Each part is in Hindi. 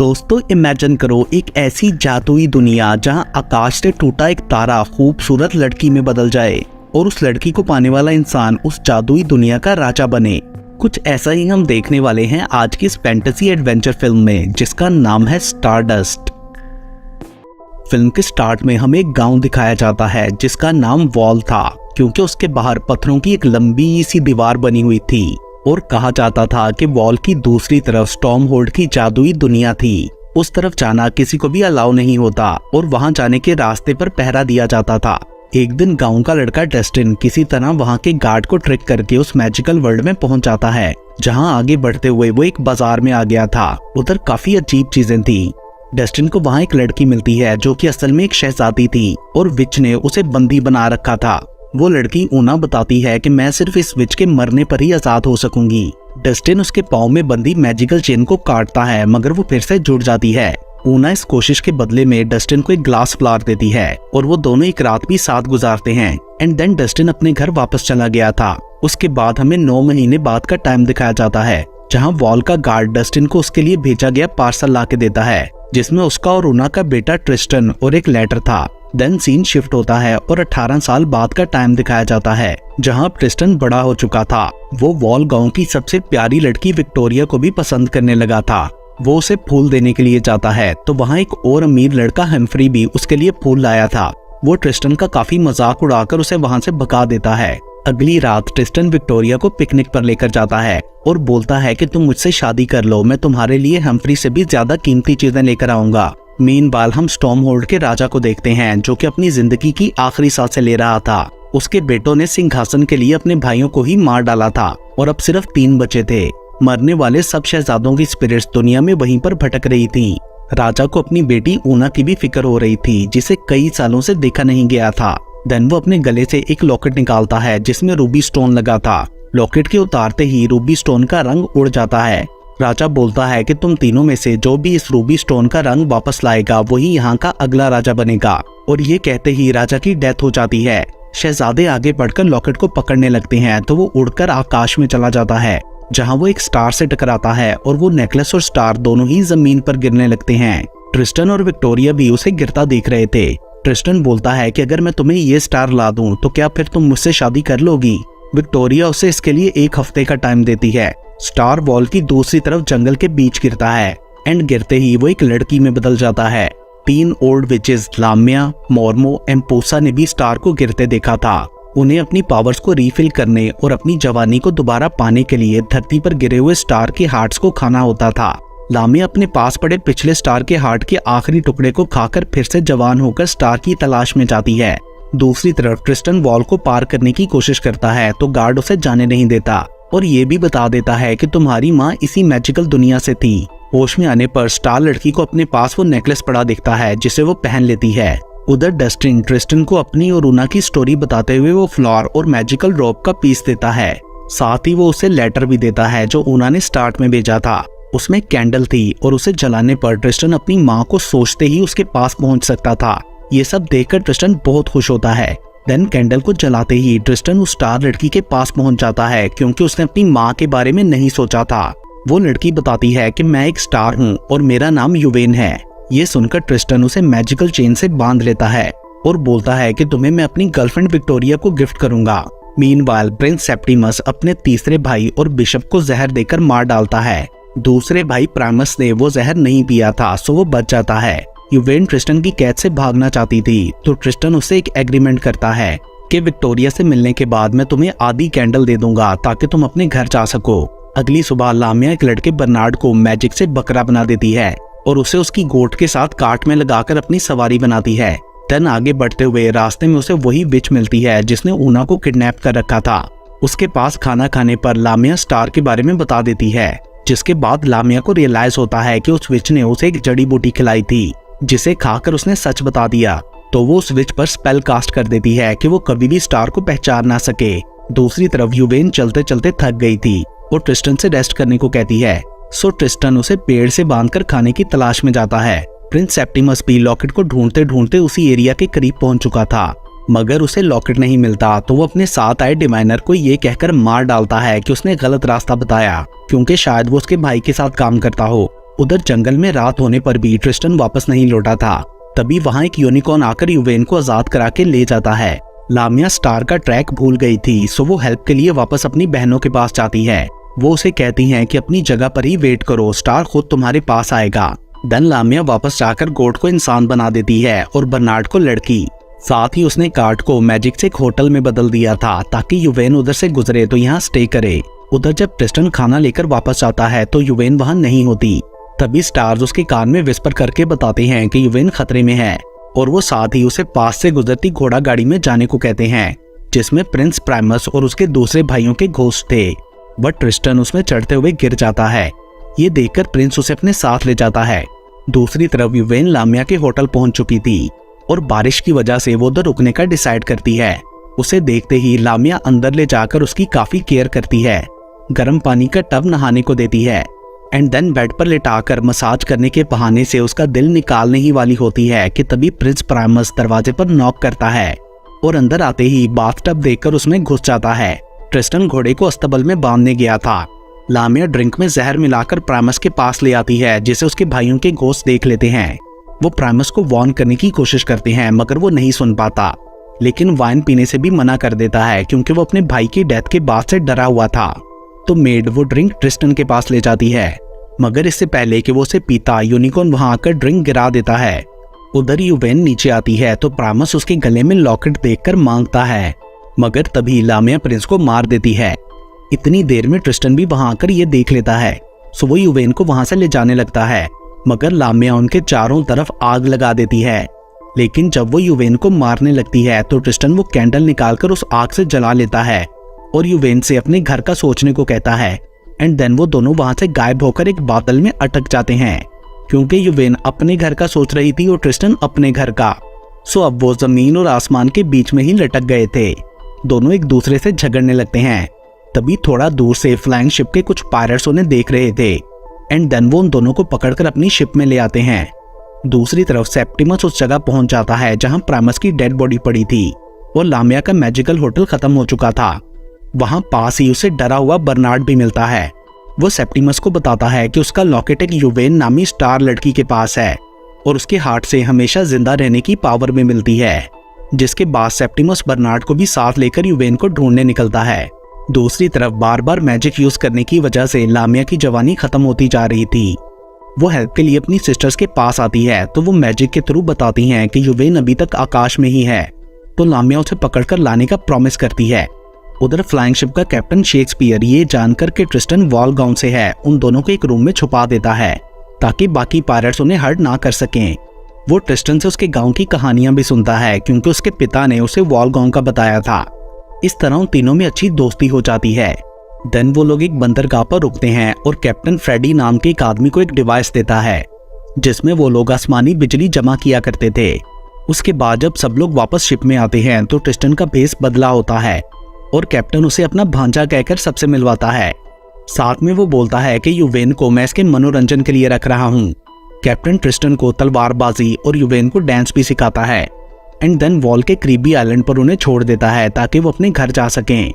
दोस्तों इमेजिन करो एक ऐसी जादुई दुनिया जहां आकाश से टूटा एक तारा खूबसूरत लड़की में बदल जाए और उस लड़की को पाने वाला इंसान उस जादुई दुनिया का राजा बने। कुछ ऐसा ही हम देखने वाले हैं आज की इस फैंटेसी एडवेंचर फिल्म में, जिसका नाम है स्टारडस्ट। फिल्म के स्टार्ट में हमें एक गांव दिखाया जाता है जिसका नाम वॉल था, क्योंकि उसके बाहर पत्थरों की एक लंबी सी दीवार बनी हुई थी और कहा जाता था कि वॉल की दूसरी तरफ स्टॉर्महोल्ड की जादुई दुनिया थी। उस तरफ जाना किसी को भी अलाउ नहीं होता और वहां जाने के रास्ते पर पहरा दिया जाता था। एक दिन गांव का लड़का डस्टिन किसी तरह वहां के गार्ड को ट्रिक करके उस मैजिकल वर्ल्ड में पहुंच जाता है, जहां आगे बढ़ते हुए वो एक बाजार में आ गया था। उधर काफी अजीब चीजें थी। डस्टिन को वहां एक लड़की मिलती है जो कि असल में एक शहजादी थी और विच ने उसे बंदी बना रखा था। वो लड़की ऊना बताती है कि मैं सिर्फ इस विच के मरने पर ही आजाद हो सकूंगी। डस्टिन उसके पाँव में बंदी मैजिकल चेन को काटता है, मगर वो फिर से जुड़ जाती है। ऊना इस कोशिश के बदले में डस्टिन को एक ग्लास फ्लावर देती है और वो दोनों एक रात भी साथ गुजारते हैं। एंड देन डस्टिन अपने घर वापस चला गया था। उसके बाद हमें 9 महीने बाद का टाइम दिखाया जाता है, जहाँ वॉल का गार्ड डस्टिन को उसके लिए भेजा गया पार्सल ला के देता है, जिसमें उसका और ऊना का बेटा ट्रिस्टन और एक लेटर था। देन सीन शिफ्ट होता है और 18 साल बाद का टाइम दिखाया जाता है, जहां ट्रिस्टन बड़ा हो चुका था। वो वॉल गांव की सबसे प्यारी लड़की विक्टोरिया को भी पसंद करने लगा था। वो उसे फूल देने के लिए जाता है तो वहां एक और अमीर लड़का हम्फ्री भी उसके लिए फूल लाया था। वो ट्रिस्टन का काफी मजाक उड़ाकर उसे वहां से भगा देता है। अगली रात ट्रिस्टन विक्टोरिया को पिकनिक पर लेकर जाता है और बोलता है कि तुम मुझसे शादी कर लो, मैं तुम्हारे लिए हम्फ्री से भी ज्यादा कीमती चीजें लेकर आऊंगा। मीनवाइल हम स्टॉर्महोल्ड के राजा को देखते हैं, जो कि अपनी जिंदगी की आखिरी सांसें ले रहा था। उसके बेटों ने सिंहासन के लिए अपने भाइयों को ही मार डाला था और अब सिर्फ 3 बचे थे। मरने वाले सब शहजादों की स्पिरिट्स दुनिया में वहीं पर भटक रही थी। राजा को अपनी बेटी ऊना की भी फिक्र हो रही थी, जिसे कई सालों से देखा नहीं गया था। देन वो अपने गले से एक लॉकेट निकालता है जिसमें रूबी स्टोन लगा था। लॉकेट के उतारते ही रूबी स्टोन का रंग उड़ जाता है। राजा बोलता है कि तुम तीनों में से जो भी इस रूबी स्टोन का रंग वापस लाएगा वही यहाँ का अगला राजा बनेगा। और ये कहते ही राजा की डेथ हो जाती है। शहजादे आगे बढ़कर लॉकेट को पकड़ने लगते हैं तो वो उड़कर आकाश में चला जाता है, जहाँ वो एक स्टार से टकराता है और वो नेकलेस और स्टार दोनों ही जमीन पर गिरने लगते हैं। ट्रिस्टन और विक्टोरिया भी उसे गिरता देख रहे थे। ट्रिस्टन बोलता है कि अगर मैं तुम्हें ये स्टार ला दूं तो क्या फिर तुम मुझसे शादी कर लोगी। विक्टोरिया उसे इसके लिए 1 हफ्ते का टाइम देती है। स्टार वॉल की दूसरी तरफ जंगल के बीच गिरता है एंड गिरते ही वो एक लड़की में बदल जाता है। 3 ओल्ड विचेस लाम्या, मोर्मो, एम्पोसा ने भी स्टार को गिरते देखा था। उन्हें अपनी पावर्स को रीफिल करने और अपनी जवानी को दोबारा पाने के लिए धरती पर गिरे हुए स्टार के हार्ट्स को खाना होता था। लाम्या अपने पास पड़े पिछले स्टार के हार्ट के आखिरी टुकड़े को खाकर फिर से जवान होकर स्टार की तलाश में जाती है। दूसरी तरफ ट्रिस्टन वॉल को पार करने की कोशिश करता है तो गार्ड उसे जाने नहीं देता और ये भी बता देता है कि तुम्हारी माँ इसी मैजिकल दुनिया से थी। होश में आने पर स्टार लड़की को अपने पास वो नेकलेस पड़ा दिखता है जिसे वो पहन लेती है। उधर डस्टिन ट्रिस्टन को अपनी और ऊना की स्टोरी बताते हुए वो फ्लावर और मैजिकल रोप का पीस देता है। साथ ही वो उसे लेटर भी देता है जो ऊना ने स्टार्ट में भेजा था। उसमें कैंडल थी और उसे जलाने पर ट्रिस्टन अपनी माँ को सोचते ही उसके पास पहुंच सकता था। ये सब देखकर ट्रिस्टन बहुत खुश होता है। देन कैंडल को जलाते ही ट्रिस्टन उस स्टार लड़की के पास पहुंच जाता है, क्योंकि उसने अपनी माँ के बारे में नहीं सोचा था। वो लड़की बताती है कि मैं एक स्टार हूँ और मेरा नाम युवेन है। ये सुनकर ट्रिस्टन उसे मैजिकल चेन से बांध लेता है और बोलता है कि तुम्हें मैं अपनी गर्लफ्रेंड विक्टोरिया को गिफ्ट करूंगा। मीनवाइल प्रिंस सेप्टिमस अपने तीसरे भाई और बिशप को जहर देकर मार डालता है। दूसरे भाई प्राइमस ने वो जहर नहीं पिया था, सो वो बच जाता है। युवेन ट्रिस्टन की कैद से भागना चाहती थी तो ट्रिस्टन उससे एक एग्रीमेंट करता है कि विक्टोरिया से मिलने के बाद मैं तुम्हें आधी कैंडल दे दूंगा ताकि तुम अपने घर जा सको। अगली सुबह लाम्या एक लड़के बर्नार्ड को मैजिक से बकरा बना देती है और उसे उसकी गोट के साथ काट में लगाकर अपनी सवारी बनाती है। देन आगे बढ़ते हुए रास्ते में उसे वही विच मिलती है जिसने ऊना को किडनैप कर रखा था। उसके पास खाना खाने पर लाम्या स्टार के बारे में बता देती है, जिसके बाद लाम्या को रियलाइज होता है कि उस विच ने उसे एक जड़ी बूटी खिलाई थी जिसे खाकर उसने सच बता दिया। तो वो उस विच पर स्पेल कास्ट कर देती है कि वो कभी भी स्टार को पहचान ना सके। दूसरी तरफ युवेन चलते चलते थक गई थी और ट्रिस्टन से रेस्ट करने को कहती है। सो ट्रिस्टन उसे पेड़ से बांधकर खाने की तलाश में जाता है। प्रिंस सेप्टिमस भी लॉकेट को ढूंढते ढूंढते उसी एरिया के करीब पहुंच चुका था, मगर उसे लॉकेट नहीं मिलता तो वो अपने साथ आए डिवाइनर को ये कहकर मार डालता है कि उसने गलत रास्ता बताया, क्योंकि शायद वो उसके भाई के साथ काम करता हो। उधर जंगल में रात होने पर भी ट्रिस्टन वापस नहीं लौटा था। तभी वहां एक यूनिकॉर्न आकर युवेन को आजाद करा के ले जाता है। लामिया स्टार का ट्रैक भूल गई थी, सो वो हेल्प के लिए वापस अपनी बहनों के पास जाती है। वो उसे कहती हैं कि अपनी जगह पर ही वेट करो, स्टार खुद तुम्हारे पास आएगा। देन लामिया वापस जाकर गोट को इंसान बना देती है और बर्नार्ड को लड़की। साथ ही उसने कार्ड को मैजिक से एक होटल में बदल दिया था ताकि युवेन उधर से गुजरे तो यहाँ स्टे करे। उधर जब ट्रिस्टन खाना लेकर वापस आता है तो युवेन वहाँ नहीं होती। तभी स्टार्स उसके कान में विस्पर करके बताते हैं कि युवेन खतरे में है और वो साथ ही उसे पास से गुजरती घोड़ा गाड़ी में जाने को कहते हैं, जिसमें प्रिंस प्राइमस और उसके दूसरे भाइयों के घोस्ट थे। बट ट्रिस्टन उसमें चढ़ते हुए गिर जाता है। ये देखकर प्रिंस उसे अपने साथ ले जाता है। दूसरी तरफ युवेन लामिया के होटल पहुंच चुकी थी और बारिश की वजह से वो उधर रुकने का डिसाइड करती है। उसे देखते ही लामिया अंदर ले जाकर उसकी काफी केयर करती है, गर्म पानी का टब नहाने को देती है एंड देन बेड पर लेटाकर मसाज करने के बहाने से उसका दिल निकालने ही वाली होती है कि तभी प्रिंस प्राइमस दरवाजे पर नॉक करता है और अंदर आते ही बाथटब देखकर उसमें घुस जाता है। ट्रिस्टन घोड़े को अस्तबल में बांधने गया था। लामिया ड्रिंक में जहर मिलाकर प्राइमस के पास ले आती है, जिसे उसके भाइयों के घोस्ट देख लेते हैं। वो प्राइमस को वार्न करने की कोशिश करते हैं मगर वो नहीं सुन पाता, लेकिन वाइन पीने से भी मना कर देता है क्योंकि वो अपने भाई की डेथ के बाद से डरा हुआ था। तो मेड वो ड्रिंक ट्रिस्टन के पास ले जाती है, मगर इससे पहले कि वो उसे पीता यूनिकॉर्न वहां आकर ड्रिंक गिरा देता है। उधर युवेन नीचे आती है तो प्राइमस उसके गले में लॉकेट देखकर मांगता है, मगर तभी लामिया प्रिंस को मार देती है। इतनी देर में ट्रिस्टन भी वहां आकर ये देख लेता है, सो वो युवेन को वहां से ले जाने लगता है, मगर लामिया उनके चारों तरफ आग लगा देती है। लेकिन जब वो युवेन को मारने लगती है तो ट्रिस्टन वो कैंडल निकालकर उस आग से जला लेता है और युवेन से अपने घर का सोचने को कहता है एंड देन वो दोनों वहां से गायब होकर एक बादल में अटक जाते हैं, क्योंकि युवेन अपने घर का सोच रही थी और ट्रिस्टन अपने घर का। सो अब वो जमीन और आसमान के बीच में ही लटक गए थे। दोनों एक दूसरे से झगड़ने लगते हैं। तभी थोड़ा दूर से फ्लाइंग शिप के कुछ पायरेट्स उन्हें देख रहे थे एंड देन वो उन दोनों को पकड़कर अपनी शिप में ले आते हैं। दूसरी तरफ सेप्टिमस उस जगह पहुंच जाता है जहां प्राइमस की डेड बॉडी पड़ी थी और लामिया का मैजिकल होटल खत्म हो चुका था। वहां पास ही उसे डरा हुआ बर्नार्ड भी मिलता है। वो सेप्टिमस को बताता है कि उसका लॉकेट एक युवेन नामी स्टार लड़की के पास है और उसके हार्ट से हमेशा जिंदा रहने की पावर भी मिलती है, जिसके बाद सेप्टिमस बर्नार्ड को भी साथ लेकर युवेन को ढूंढने निकलता है। दूसरी तरफ बार बार मैजिक यूज करने की वजह से लामिया की जवानी खत्म होती जा रही थी। वो हेल्प के लिए अपनी सिस्टर्स के पास आती है तो वो मैजिक के थ्रू बताती हैं कि युवेन अभी तक आकाश में ही है, तो लामिया उसे पकड़कर लाने का प्रॉमिस करती है। उधर फ्लाइंग शिप का कैप्टन शेक्सपियर ये जानकर कि ट्रिस्टन वॉल गाउन से है, उन दोनों को एक रूम में छुपा देता है ताकि बाकी पायरेट्स उन्हें हर्ट ना कर सकें। वो ट्रिस्टन से उसके गांव की कहानियां भी सुनता है क्योंकि उसके पिता ने उसे वॉल गाउन का बताया था। इस तरह उन तीनों में अच्छी दोस्ती हो जाती है। देन वो लोग एक बंदरगाह पर रुकते हैं और कैप्टन फ्रेडी नाम के एक आदमी को एक डिवाइस देता है जिसमें वो लोग आसमानी बिजली जमा किया करते थे। उसके बाद जब सब लोग वापस शिप में आते हैं तो ट्रिस्टन का भेस बदला होता है और कैप्टन उसे अपना भांजा कहकर सबसे मिलवाता है। साथ में वो बोलता है कि युवेन को मैं इसके मनोरंजन के लिए रख रहा हूँ। कैप्टन ट्रिस्टन को तलवारबाजी और युवेन को डांस भी सिखाता है एंड देन वॉल के क्रीबी आइलैंड पर उन्हें छोड़ देता है ताकि वो अपने घर जा सकें।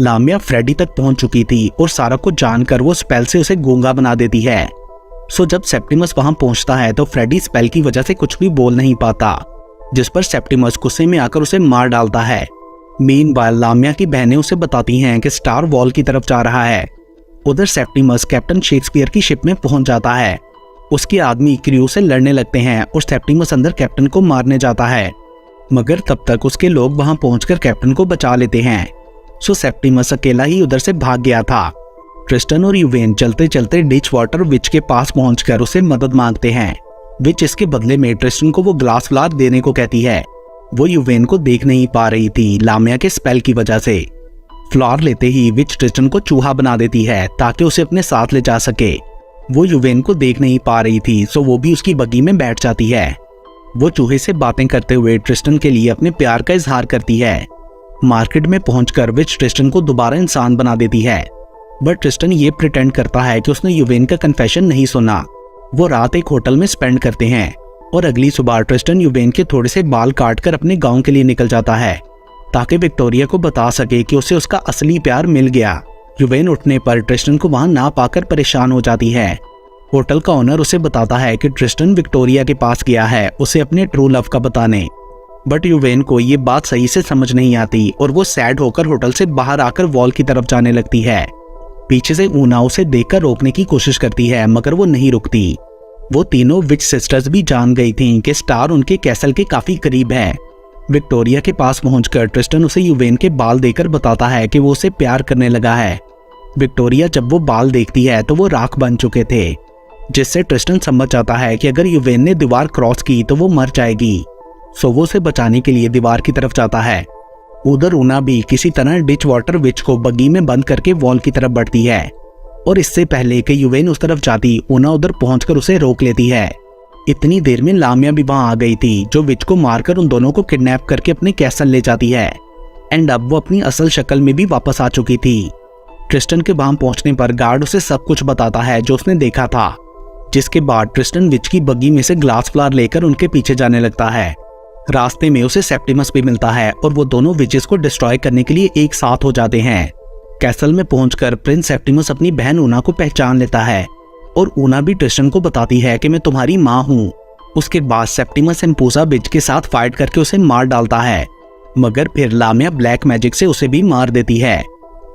लामिया फ्रेडी तक पहुंच चुकी थी और सारा को जानकर वो स्पेल से उसे गूंगा बना देती है। सो जब सेप्टिमस वहां पहुंचता है तो फ्रेडी स्पेल की वजह से कुछ भी बोल नहीं पाता, जिस पर सेप्टिमस गुस्से में आकर उसे मार डालता है। मीनवाइल लामिया की बहनें उसे बताती हैं कि स्टार वॉल की तरफ जा रहा है। उधर सेप्टिमस कैप्टन शेक्सपियर की शिप में पहुंच जाता है। उसके आदमी क्रू से लड़ने लगते हैं और सेप्टिमस अंदर कैप्टन को मारने जाता है, मगर तब तक उसके लोग वहां पहुंचकर कैप्टन को बचा लेते हैं। सो सेप्टिमस अकेला ही उधर से भाग गया था। ट्रिस्टन और युवेन चलते चलते डिच वाटर विच के पास पहुंचकर उसे मदद मांगते हैं। विच इसके बदले में ट्रिस्टन को वो ग्लास फ्लावर देने को कहती है। वो युवेन को देख नहीं पा रही थी लामिया के स्पेल की वजह से। फ्लावर लेते ही विच ट्रिस्टन को चूहा बना देती है ताकि उसे अपने साथ ले जा सके। वो युवेन को देख नहीं पा रही थी, सो वो भी उसकी बग्गी में बैठ जाती है। वो चूहे से बातें करते हुए ट्रिस्टन के लिए अपने प्यार का इजहार करती है। मार्केट में पहुंचकर विच ट्रिस्टन को दोबारा इंसान बना देती है, बट ट्रिस्टन ये प्रिटेंड करता है कि उसने युवेन का कन्फेशन नहीं सुना। वो रात एक होटल में स्पेंड करते हैं और अगली सुबह ट्रिस्टन युवेन के थोड़े से बाल काटकर अपने गांव के लिए निकल जाता है ताकि विक्टोरिया को बता सके कि उसे उसका असली प्यार मिल गया। युवेन उठने पर ट्रिस्टन को वहां ना पाकर परेशान हो जाती है होटल का ओनर उसे बताता है कि ट्रिस्टन विक्टोरिया के पास गया है उसे अपने ट्रू लव का बताने। बट यूवेन को ये बात सही से समझ नहीं आती और वो सैड होकर होटल से बाहर आकर वॉल की तरफ जाने लगती है। पीछे से ऊना उसे देखकर रोकने की कोशिश करती है मगर वो नहीं रुकती। वो तीनों विच सिस्टर्स भी जान गई थीं कि स्टार उनके कैसल के काफी करीब है। विक्टोरिया के पास पहुंचकर ट्रिस्टन उसे यूवेन के बाल देकर बताता है कि वो उसे प्यार करने लगा है। विक्टोरिया जब वो बाल देखती है तो वो राख बन चुके थे, जिससे ट्रिस्टन समझ जाता है कि अगर यूवेन ने दीवार क्रॉस की तो वो मर जाएगी। सो वो उसे बचाने के लिए दीवार की तरफ जाता है। उधर ऊना भी किसी तरह डिच वाटर विच को बग्गी में बंद करके वॉल की तरफ बढ़ती है और इससे पहले कि यूवेन उस तरफ जाती ऊना उधर पहुंचकर उसे रोक लेती है। इतनी देर में लामिया भी वहां आ गई थी जो विच को मारकर उन दोनों को किडनैप करके अपने कैसल ले जाती है एंड अब वो अपनी असल शक्ल में भी वापस आ चुकी थी। ट्रिस्टन के वहां पहुंचने पर गार्ड उसे सब कुछ बताता है जो उसने देखा था, जिसके बाद ट्रिस्टन विच की बग्गी में से ग्लास फ्लावर लेकर उनके पीछे जाने लगता है। रास्ते में उसे सेप्टिमस भी मिलता है और वो दोनों विचेस को डिस्ट्रॉय करने के लिए एक साथ हो जाते हैं। कैसल में पहुंचकर प्रिंस सेप्टिमस अपनी बहन ऊना को पहचान लेता है और ऊना भी ट्रिस्टन को बताती है कि मैं तुम्हारी माँ हूँ। उसके बाद सेप्टिमस एम्पूसा विच के साथ फाइट करके उसे मार डालता है, मगर फिर लामिया ब्लैक मैजिक से उसे भी मार देती है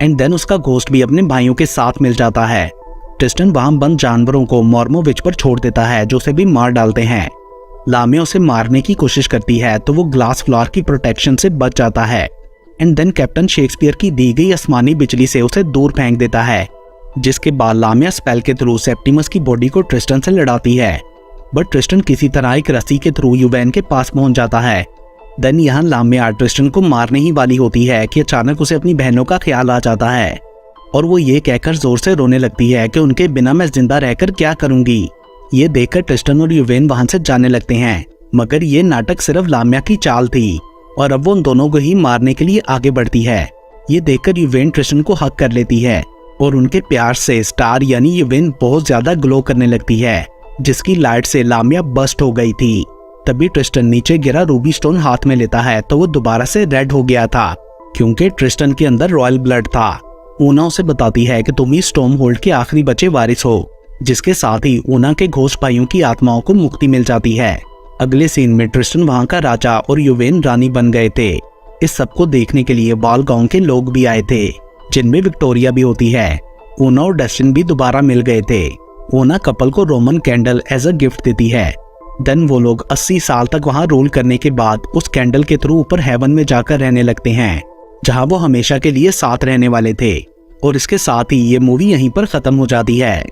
एंड देन उसका घोस्ट भी अपने भाइयों के साथ मिल जाता है। ट्रिस्टन वहां बंद जानवरों को मॉर्मो विच पर छोड़ देता है जो उसे भी मार डालते हैं। लामिया उसे मारने की कोशिश करती है तो वो ग्लास फ्लावर की प्रोटेक्शन से बच जाता है एंड देन कैप्टन शेक्सपियर की दी गई आसमानी बिजली से उसे दूर फेंक देता है, जिसके बाद लामिया स्पेल के थ्रू सेप्टिमस की बॉडी को ट्रिस्टन से लड़ाती है। बट ट्रिस्टन किसी तरह एक रस्सी के थ्रू यूवेन के पास पहुंच जाता है। देन यहाँ लामिया ट्रिस्टन को मारने ही वाली होती है कि अचानक उसे अपनी बहनों का ख्याल आ जाता है और वो ये कहकर जोर से रोने लगती है कि उनके बिना मैं जिंदा रहकर क्या करूंगी। ये देखकर ट्रिस्टन और यूवेन वहां से जाने लगते हैं, मगर ये नाटक सिर्फ लामिया की चाल थी और अब वो उन दोनों को ही मारने के लिए आगे बढ़ती है। ये देखकर यूवेन ट्रिस्टन को हक कर लेती है और उनके प्यार से स्टार यानी यूवेन बहुत ज्यादा ग्लो करने लगती है, जिसकी लाइट से लामिया बस्ट हो गई थी। तभी ट्रिस्टन नीचे गिरा रूबी स्टोन हाथ में लेता है तो वो दोबारा से रेड हो गया था क्योंकि ट्रिस्टन के अंदर रॉयल ब्लड था। ऊना उसे बताती है कि तुम ही स्टॉर्म होल्ड के आखिरी बचे वारिस हो, जिसके साथ ही ऊना के घोस्ट भाइयों की आत्माओं को मुक्ति मिल जाती है। अगले सीन में ट्रिस्टन वहां का राजा और यूवेन रानी बन गए थे। इस सबको देखने के लिए वाल गांव के लोग भी आए थे, जिनमें विक्टोरिया भी होती है। ऊना और डस्टिन भी दोबारा मिल गए थे। ऊना कपल को Roman candle as a gift देती है। देन वो लोग 80 साल तक वहां रूल करने के बाद उस कैंडल के थ्रू ऊपर हेवन में जाकर रहने लगते हैं, जहां वो हमेशा के लिए साथ रहने वाले थे। और इसके साथ ही ये मूवी यहीं पर खत्म हो जाती है।